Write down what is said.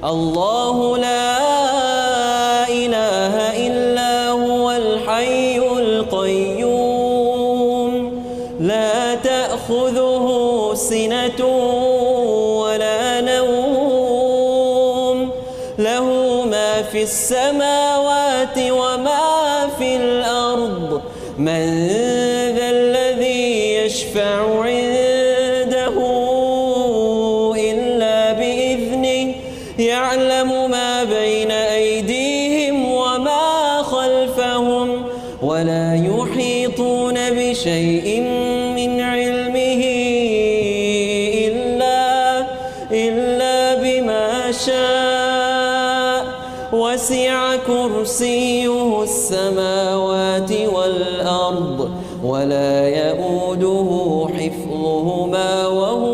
الله لا إله إلا هو الحي القيوم لا تأخذه سنة ولا نوم له ما في السماوات وما في الأرض من ذا الذي يشفع عنده إلا بإذنه يعلم ما بين أيديهم وما خلفهم ولا يحيطون بشيء من علمه إلا بما شاء وسع كرسيه السماوات والأرض ولا يؤوده حفظهما وهو